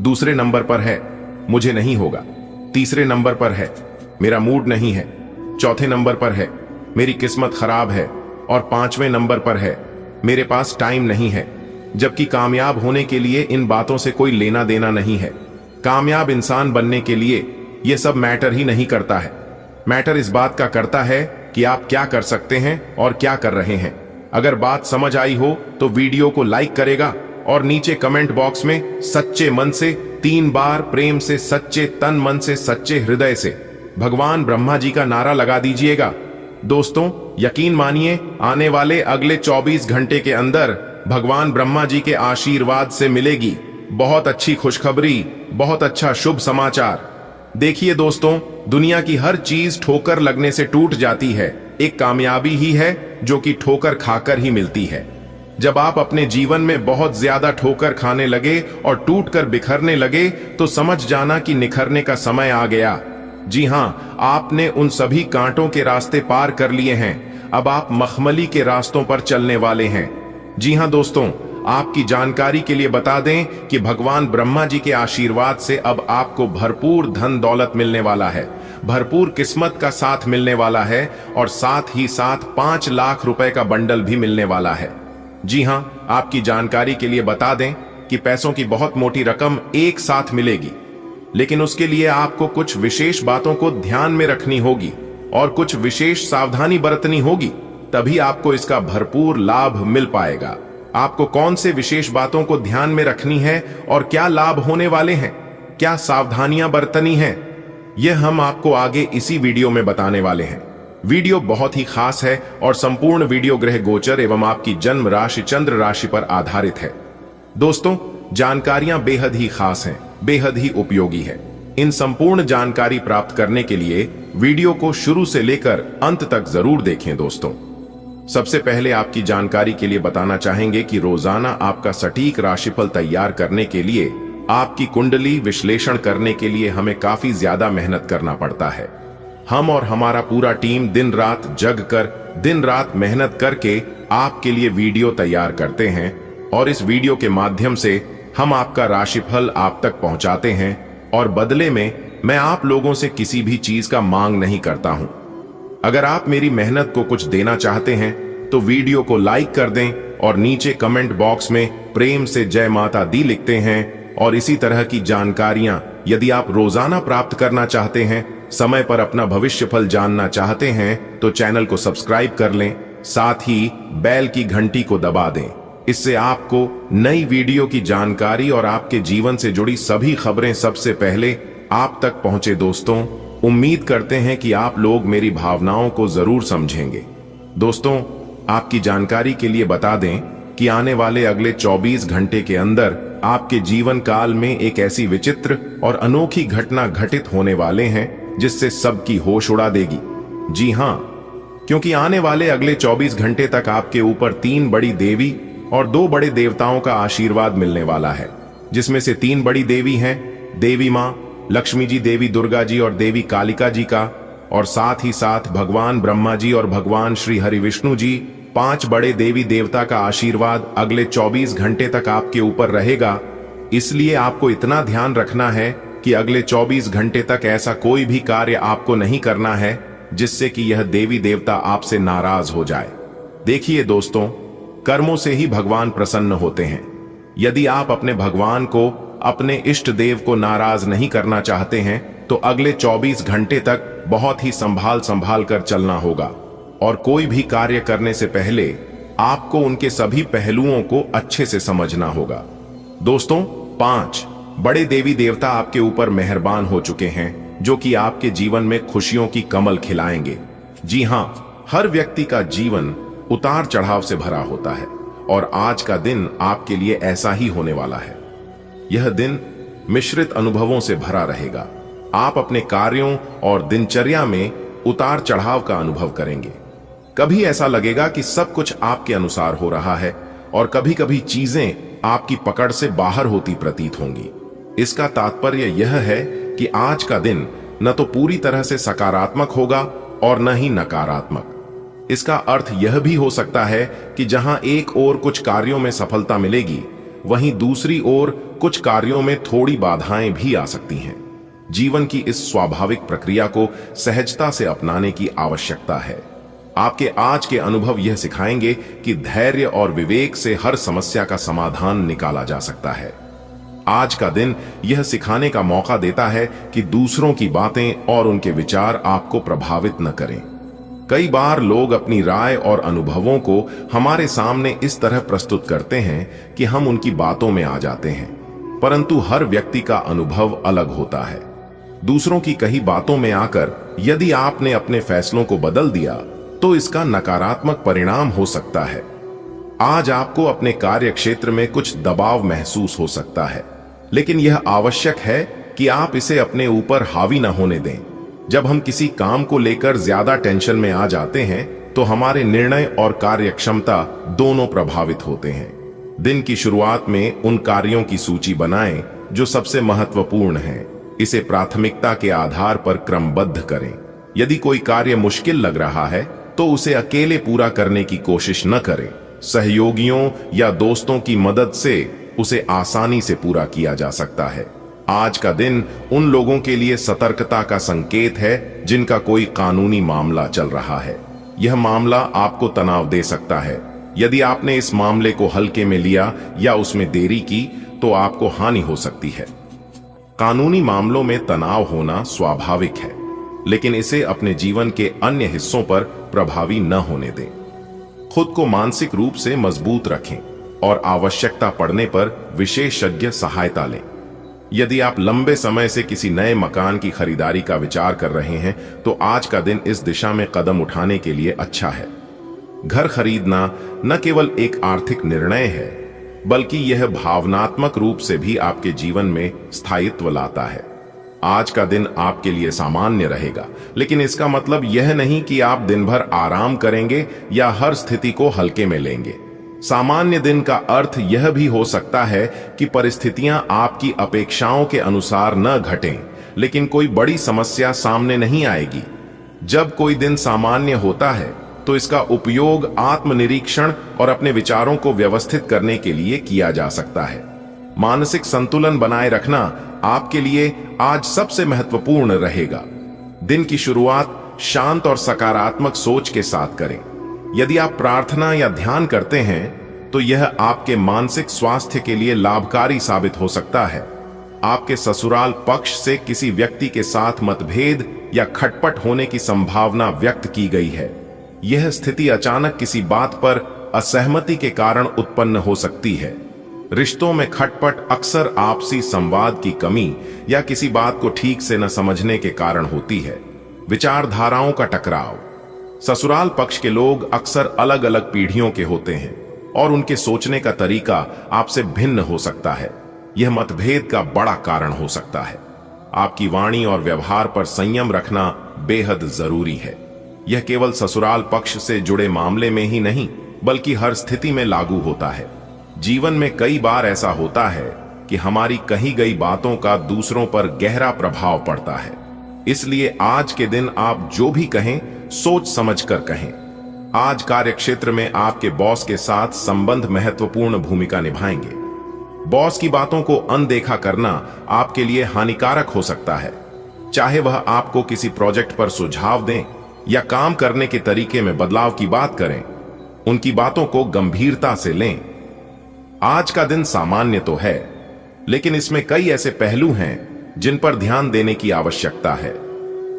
दूसरे नंबर पर है मुझे नहीं होगा। तीसरे नंबर पर है मेरा मूड नहीं है। चौथे नंबर पर है मेरी किस्मत खराब है। और 5वें नंबर पर है मेरे पास टाइम नहीं है। जबकि कामयाब होने के लिए इन बातों से कोई लेना देना नहीं है। कामयाब इंसान बनने के लिए यह सब मैटर ही नहीं करता है। मैटर इस बात का करता है कि आप क्या कर सकते हैं और क्या कर रहे हैं। अगर बात समझ आई हो तो वीडियो को लाइक करेगा और नीचे कमेंट बॉक्स में सच्चे मन से 3 बार प्रेम से, सच्चे तन मन से, सच्चे हृदय से भगवान ब्रह्मा जी का नारा लगा दीजिएगा। दोस्तों, यकीन मानिए, आने वाले अगले 24 घंटे के अंदर भगवान ब्रह्मा जी के आशीर्वाद से मिलेगी बहुत अच्छी खुशखबरी, बहुत अच्छा शुभ समाचार। देखिए दोस्तों, दुनिया की हर चीज ठोकर लगने से टूट जाती है। एक कामयाबी ही है जो कि ठोकर खाकर ही मिलती है। जब आप अपने जीवन में बहुत ज्यादा ठोकर खाने लगे और टूटकर बिखरने लगे तो समझ जाना कि निखरने का समय आ गया। जी हां, आपने उन सभी कांटों के रास्ते पार कर लिए हैं। अब आप मखमली के रास्तों पर चलने वाले हैं। जी हां दोस्तों, आपकी जानकारी के लिए बता दें कि भगवान ब्रह्मा जी के आशीर्वाद से अब आपको भरपूर धन दौलत मिलने वाला है, भरपूर किस्मत का साथ मिलने वाला है और साथ ही साथ 5 लाख रुपए का बंडल भी मिलने वाला है। जी हां, आपकी जानकारी के लिए बता दें कि पैसों की बहुत मोटी रकम एक साथ मिलेगी, लेकिन उसके लिए आपको कुछ विशेष बातों को ध्यान में रखनी होगी और कुछ विशेष सावधानी बरतनी होगी, तभी आपको इसका भरपूर लाभ मिल पाएगा। आपको कौन से विशेष बातों को ध्यान में रखनी है और क्या लाभ होने वाले हैं, क्या सावधानियां बरतनी हैं, यह हम आपको आगे इसी वीडियो में बताने वाले हैं। वीडियो बहुत ही खास है और संपूर्ण वीडियो ग्रह गोचर एवं आपकी जन्म राशि चंद्र राशि पर आधारित है। दोस्तों, जानकारियां बेहद ही खास हैं, बेहद ही उपयोगी है। इन संपूर्ण जानकारी प्राप्त करने के लिए वीडियो को शुरू से लेकर अंत तक जरूर देखें। दोस्तों, सबसे पहले आपकी जानकारी के लिए बताना चाहेंगे कि रोजाना आपका सटीक राशिफल तैयार करने के लिए, आपकी कुंडली विश्लेषण करने के लिए हमें काफी ज्यादा मेहनत करना पड़ता है। हम और हमारा पूरा टीम दिन रात जग कर, दिन रात मेहनत करके आपके लिए वीडियो तैयार करते हैं और इस वीडियो के माध्यम से हम आपका राशिफल आप तक पहुंचाते हैं और बदले में मैं आप लोगों से किसी भी चीज का मांग नहीं करता हूं। अगर आप मेरी मेहनत को कुछ देना चाहते हैं तो वीडियो को लाइक कर दें और नीचे कमेंट बॉक्स में प्रेम से जय माता दी लिखते हैं। और इसी तरह की जानकारियां यदि आप रोजाना प्राप्त करना चाहते हैं, समय पर अपना भविष्य फल जानना चाहते हैं, तो चैनल को सब्सक्राइब कर लें, साथ ही बेल की घंटी को दबा दें। इससे आपको नई वीडियो की जानकारी और आपके जीवन से जुड़ी सभी खबरें सबसे पहले आप तक पहुंचे। दोस्तों, उम्मीद करते हैं कि आप लोग मेरी भावनाओं को जरूर समझेंगे। दोस्तों, आपकी जानकारी के लिए बता दें कि आने वाले अगले 24 घंटे के अंदर आपके जीवन काल में एक ऐसी विचित्र और अनोखी घटना घटित होने वाले हैं जिससे सबकी होश उड़ा देगी। जी हां, क्योंकि आने वाले अगले 24 घंटे तक आपके ऊपर 3 बड़ी देवी और 2 बड़े देवताओं का आशीर्वाद मिलने वाला है, जिसमें से 3 बड़ी देवी हैं देवी मां लक्ष्मी जी, देवी दुर्गा जी और देवी कालिका जी का, और साथ ही साथ भगवान ब्रह्मा जी और भगवान श्री हरि विष्णु जी। 5 बड़े देवी देवता का आशीर्वाद अगले 24 घंटे तक आपके ऊपर रहेगा। इसलिए आपको इतना ध्यान रखना है कि अगले 24 घंटे तक ऐसा कोई भी कार्य आपको नहीं करना है जिससे कि यह देवी देवता आपसे नाराज हो जाए। देखिए दोस्तों, कर्मों से ही भगवान प्रसन्न होते हैं। यदि आप अपने भगवान को, अपने इष्ट देव को नाराज नहीं करना चाहते हैं तो अगले 24 घंटे तक बहुत ही संभाल कर चलना होगा और कोई भी कार्य करने से पहले आपको उनके सभी पहलुओं को अच्छे से समझना होगा। दोस्तों, 5 बड़े देवी देवता आपके ऊपर मेहरबान हो चुके हैं जो कि आपके जीवन में खुशियों की कमल खिलाएंगे। जी हां, हर व्यक्ति का जीवन उतार चढ़ाव से भरा होता है और आज का दिन आपके लिए ऐसा ही होने वाला है। यह दिन मिश्रित अनुभवों से भरा रहेगा। आप अपने कार्यों और दिनचर्या में उतार चढ़ाव का अनुभव करेंगे। कभी ऐसा लगेगा कि सब कुछ आपके अनुसार हो रहा है और कभी कभी चीजें आपकी पकड़ से बाहर होती प्रतीत होंगी। इसका तात्पर्य यह है कि आज का दिन न तो पूरी तरह से सकारात्मक होगा और न ही नकारात्मक। इसका अर्थ यह भी हो सकता है कि जहां एक ओर कुछ कार्यों में सफलता मिलेगी, वहीं दूसरी ओर कुछ कार्यों में थोड़ी बाधाएं भी आ सकती हैं। जीवन की इस स्वाभाविक प्रक्रिया को सहजता से अपनाने की आवश्यकता है। आपके आज के अनुभव यह सिखाएंगे कि धैर्य और विवेक से हर समस्या का समाधान निकाला जा सकता है। आज का दिन यह सिखाने का मौका देता है कि दूसरों की बातें और उनके विचार आपको प्रभावित न करें। कई बार लोग अपनी राय और अनुभवों को हमारे सामने इस तरह प्रस्तुत करते हैं कि हम उनकी बातों में आ जाते हैं, परंतु हर व्यक्ति का अनुभव अलग होता है। दूसरों की कही बातों में आकर यदि आपने अपने फैसलों को बदल दिया तो इसका नकारात्मक परिणाम हो सकता है। आज आपको अपने कार्य क्षेत्र में कुछ दबाव महसूस हो सकता है, लेकिन यह आवश्यक है कि आप इसे अपने ऊपर हावी न होने दें। जब हम किसी काम को लेकर ज्यादा टेंशन में आ जाते हैं तो हमारे निर्णय और कार्यक्षमता दोनों प्रभावित होते हैं। दिन की शुरुआत में उन कार्यों की सूची बनाएं जो सबसे महत्वपूर्ण हैं। इसे प्राथमिकता के आधार पर क्रमबद्ध करें। यदि कोई कार्य मुश्किल लग रहा है तो उसे अकेले पूरा करने की कोशिश न करें। सहयोगियों या दोस्तों की मदद से उसे आसानी से पूरा किया जा सकता है। आज का दिन उन लोगों के लिए सतर्कता का संकेत है जिनका कोई कानूनी मामला चल रहा है। यह मामला आपको तनाव दे सकता है। यदि आपने इस मामले को हल्के में लिया या उसमें देरी की तो आपको हानि हो सकती है। कानूनी मामलों में तनाव होना स्वाभाविक है, लेकिन इसे अपने जीवन के अन्य हिस्सों पर प्रभावी न होने दें। खुद को मानसिक रूप से मजबूत रखें और आवश्यकता पड़ने पर विशेषज्ञ सहायता लें। यदि आप लंबे समय से किसी नए मकान की खरीदारी का विचार कर रहे हैं तो आज का दिन इस दिशा में कदम उठाने के लिए अच्छा है। घर खरीदना न केवल एक आर्थिक निर्णय है, बल्कि यह भावनात्मक रूप से भी आपके जीवन में स्थायित्व लाता है। आज का दिन आपके लिए सामान्य रहेगा, लेकिन इसका मतलब यह नहीं कि आप दिन भर आराम करेंगे या हर स्थिति को हल्के में लेंगे। सामान्य दिन का अर्थ यह भी हो सकता है कि परिस्थितियां आपकी अपेक्षाओं के अनुसार न घटें, लेकिन कोई बड़ी समस्या सामने नहीं आएगी। जब कोई दिन सामान्य होता है तो इसका उपयोग आत्मनिरीक्षण और अपने विचारों को व्यवस्थित करने के लिए किया जा सकता है। मानसिक संतुलन बनाए रखना आपके लिए आज सबसे महत्वपूर्ण रहेगा। दिन की शुरुआत शांत और सकारात्मक सोच के साथ करें। यदि आप प्रार्थना या ध्यान करते हैं तो यह आपके मानसिक स्वास्थ्य के लिए लाभकारी साबित हो सकता है। आपके ससुराल पक्ष से किसी व्यक्ति के साथ मतभेद या खटपट होने की संभावना व्यक्त की गई है। यह स्थिति अचानक किसी बात पर असहमति के कारण उत्पन्न हो सकती है। रिश्तों में खटपट अक्सर आपसी संवाद की कमी या किसी बात को ठीक से न समझने के कारण होती है। विचारधाराओं का टकराव। ससुराल पक्ष के लोग अक्सर अलग अलग पीढ़ियों के होते हैं और उनके सोचने का तरीका आपसे भिन्न हो सकता है। यह मतभेद का बड़ा कारण हो सकता है। आपकी वाणी और व्यवहार पर संयम रखना बेहद जरूरी है। यह केवल ससुराल पक्ष से जुड़े मामले में ही नहीं, बल्कि हर स्थिति में लागू होता है। जीवन में कई बार ऐसा होता है कि हमारी कही गई बातों का दूसरों पर गहरा प्रभाव पड़ता है। इसलिए आज के दिन आप जो भी कहें, सोच समझकर कहें। आज कार्यक्षेत्र में आपके बॉस के साथ संबंध महत्वपूर्ण भूमिका निभाएंगे। बॉस की बातों को अनदेखा करना आपके लिए हानिकारक हो सकता है। चाहे वह आपको किसी प्रोजेक्ट पर सुझाव दें या काम करने के तरीके में बदलाव की बात करें, उनकी बातों को गंभीरता से लें। आज का दिन सामान्य तो है, लेकिन इसमें कई ऐसे पहलू हैं जिन पर ध्यान देने की आवश्यकता है।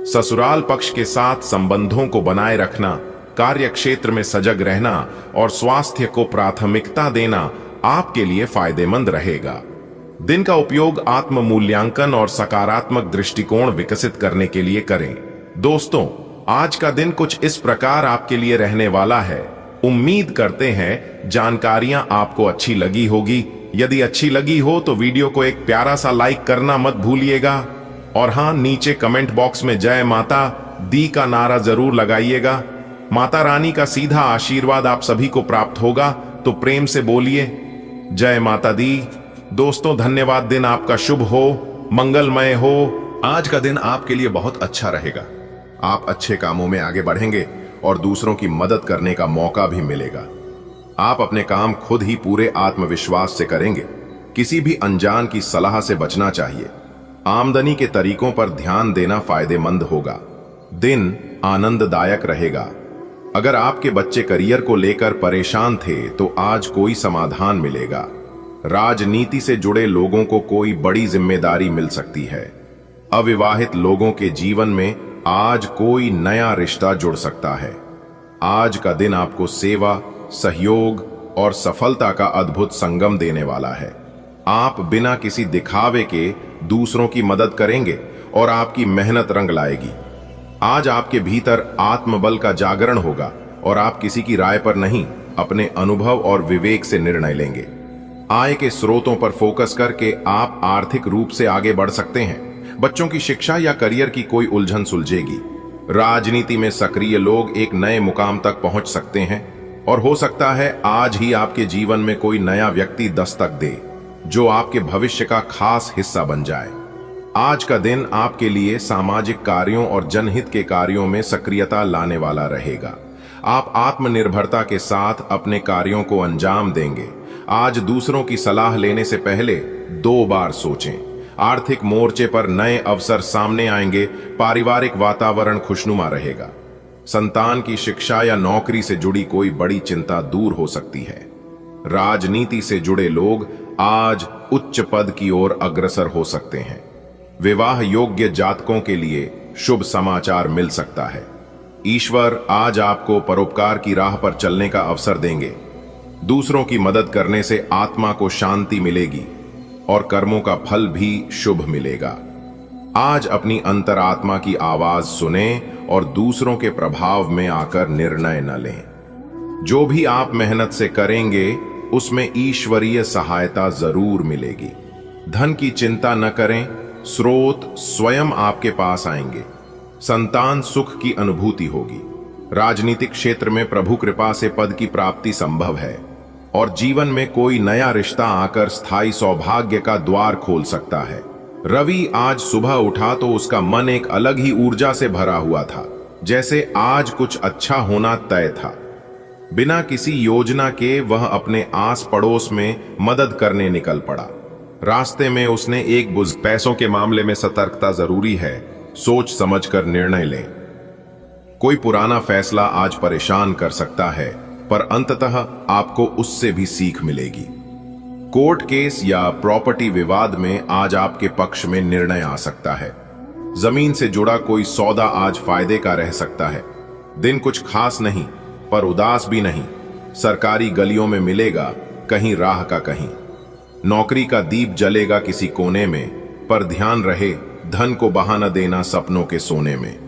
ससुराल पक्ष के साथ संबंधों को बनाए रखना, कार्यक्षेत्र में सजग रहना और स्वास्थ्य को प्राथमिकता देना आपके लिए फायदेमंद रहेगा। दिन का उपयोग आत्म मूल्यांकन और सकारात्मक दृष्टिकोण विकसित करने के लिए करें। दोस्तों, आज का दिन कुछ इस प्रकार आपके लिए रहने वाला है उम्मीद करते हैं जानकारियां आपको अच्छी लगी होगी। यदि अच्छी लगी हो तो वीडियो को एक प्यारा सा लाइक करना मत भूलिएगा। और हाँ, नीचे कमेंट बॉक्स में जय माता दी का नारा जरूर लगाइएगा। माता रानी का सीधा आशीर्वाद आप सभी को प्राप्त होगा, तो प्रेम से बोलिए जय माता दी। दोस्तों धन्यवाद। दिन आपका शुभ हो, मंगलमय हो। आज का दिन आपके लिए बहुत अच्छा रहेगा। आप अच्छे कामों में आगे बढ़ेंगे और दूसरों की मदद करने का मौका भी मिलेगा। आप अपने काम खुद ही पूरे आत्मविश्वास से करेंगे। किसी भी अनजान की सलाह से बचना चाहिए। आमदनी के तरीकों पर ध्यान देना फायदेमंद होगा। दिन आनंददायक रहेगा। अगर आपके बच्चे करियर को लेकर परेशान थे तो आज कोई समाधान मिलेगा। राजनीति से जुड़े लोगों को कोई बड़ी जिम्मेदारी मिल सकती है। अविवाहित लोगों के जीवन में आज कोई नया रिश्ता जुड़ सकता है। आज का दिन आपको सेवा, सहयोग और सफलता का अद्भुत संगम देने वाला है। आप बिना किसी दिखावे के दूसरों की मदद करेंगे और आपकी मेहनत रंग लाएगी। आज आपके भीतर आत्मबल का जागरण होगा और आप किसी की राय पर नहीं, अपने अनुभव और विवेक से निर्णय लेंगे। आय के स्रोतों पर फोकस करके आप आर्थिक रूप से आगे बढ़ सकते हैं। बच्चों की शिक्षा या करियर की कोई उलझन सुलझेगी। राजनीति में सक्रिय लोग एक नए मुकाम तक पहुंच सकते हैं और हो सकता है आज ही आपके जीवन में कोई नया व्यक्ति दस्तक दे जो आपके भविष्य का खास हिस्सा बन जाए। आज का दिन आपके लिए सामाजिक कार्यों और जनहित के कार्यों में सक्रियता लाने वाला रहेगा। आप आत्मनिर्भरता के साथ अपने कार्यों को अंजाम देंगे। आज दूसरों की सलाह लेने से पहले 2 बार सोचें। आर्थिक मोर्चे पर नए अवसर सामने आएंगे। पारिवारिक वातावरण खुशनुमा रहेगा। संतान की शिक्षा या नौकरी से जुड़ी कोई बड़ी चिंता दूर हो सकती है। राजनीति से जुड़े लोग आज उच्च पद की ओर अग्रसर हो सकते हैं। विवाह योग्य जातकों के लिए शुभ समाचार मिल सकता है। ईश्वर आज आपको परोपकार की राह पर चलने का अवसर देंगे। दूसरों की मदद करने से आत्मा को शांति मिलेगी और कर्मों का फल भी शुभ मिलेगा। आज अपनी अंतरात्मा की आवाज सुने और दूसरों के प्रभाव में आकर निर्णय न लें। जो भी आप मेहनत से करेंगे उसमें ईश्वरीय सहायता जरूर मिलेगी। धन की चिंता न करें, स्रोत स्वयं आपके पास आएंगे। संतान सुख की अनुभूति होगी। राजनीतिक क्षेत्र में प्रभु कृपा से पद की प्राप्ति संभव है और जीवन में कोई नया रिश्ता आकर स्थायी सौभाग्य का द्वार खोल सकता है। रवि आज सुबह उठा तो उसका मन एक अलग ही ऊर्जा से भरा हुआ था, जैसे आज कुछ अच्छा होना तय था। बिना किसी योजना के वह अपने आस पड़ोस में मदद करने निकल पड़ा। रास्ते में उसने एक बुजुर्ग पैसों के मामले में सतर्कता जरूरी है, सोच समझकर निर्णय लें। कोई पुराना फैसला आज परेशान कर सकता है, पर अंततः आपको उससे भी सीख मिलेगी। कोर्ट केस या प्रॉपर्टी विवाद में आज आपके पक्ष में निर्णय आ सकता है। जमीन से जुड़ा कोई सौदा आज फायदे का रह सकता है। दिन कुछ खास नहीं, पर उदास भी नहीं। सरकारी गलियों में मिलेगा कहीं राह का कहीं। नौकरी का दीप जलेगा किसी कोने में, पर ध्यान रहे धन को बहाना देना सपनों के सोने में।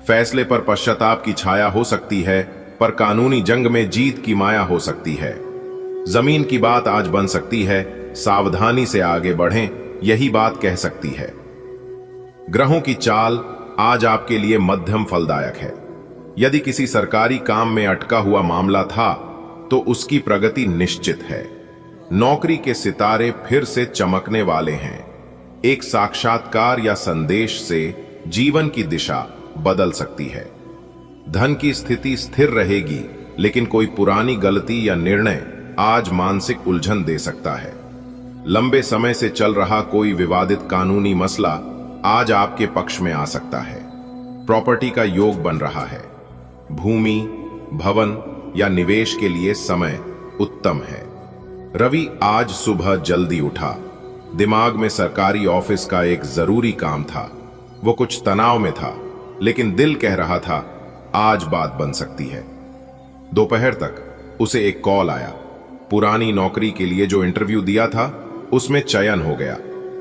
फैसले पर पश्चाताप की छाया हो सकती है, पर कानूनी जंग में जीत की माया हो सकती है। जमीन की बात आज बन सकती है, सावधानी से आगे बढ़ें, यही बात कह सकती है। ग्रहों की चाल आज आपके लिए मध्यम फलदायक है। यदि किसी सरकारी काम में अटका हुआ मामला था तो उसकी प्रगति निश्चित है। नौकरी के सितारे फिर से चमकने वाले हैं। एक साक्षात्कार या संदेश से जीवन की दिशा बदल सकती है। धन की स्थिति स्थिर रहेगी, लेकिन कोई पुरानी गलती या निर्णय आज मानसिक उलझन दे सकता है। लंबे समय से चल रहा कोई विवादित कानूनी मसला आज आपके पक्ष में आ सकता है। प्रॉपर्टी का योग बन रहा है। भूमि, भवन या निवेश के लिए समय उत्तम है। रवि आज सुबह जल्दी उठा। दिमाग में सरकारी ऑफिस का एक जरूरी काम था। वो कुछ तनाव में था, लेकिन दिल कह रहा था आज बात बन सकती है। दोपहर तक उसे एक कॉल आया। पुरानी नौकरी के लिए जो इंटरव्यू दिया था उसमें चयन हो गया।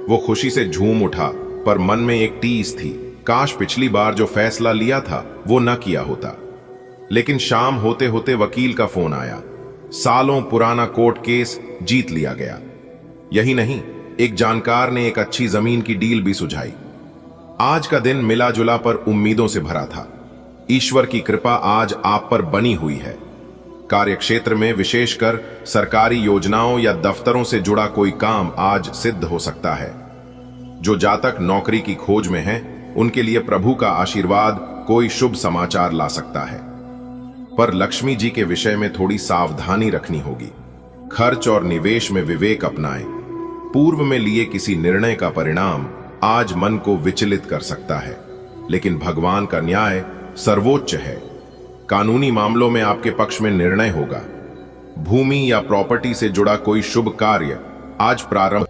वो खुशी से झूम उठा, पर मन में एक टीस थी, काश पिछली बार जो फैसला लिया था वो न किया होता। लेकिन शाम होते होते वकील का फोन आया। सालों पुराना कोर्ट केस जीत लिया गया। यही नहीं, एक जानकार ने एक अच्छी जमीन की डील भी सुझाई। आज का दिन मिला जुला पर उम्मीदों से भरा था। ईश्वर की कृपा आज आप पर बनी हुई है। कार्यक्षेत्र में विशेषकर सरकारी योजनाओं या दफ्तरों से जुड़ा कोई काम आज सिद्ध हो सकता है। जो जातक नौकरी की खोज में हैं, उनके लिए प्रभु का आशीर्वाद कोई शुभ समाचार ला सकता है। पर लक्ष्मी जी के विषय में थोड़ी सावधानी रखनी होगी। खर्च और निवेश में विवेक अपनाएं। पूर्व में लिए किसी निर्णय का परिणाम आज मन को विचलित कर सकता है, लेकिन भगवान का न्याय सर्वोच्च है। कानूनी मामलों में आपके पक्ष में निर्णय होगा। भूमि या प्रॉपर्टी से जुड़ा कोई शुभ कार्य आज प्रारंभ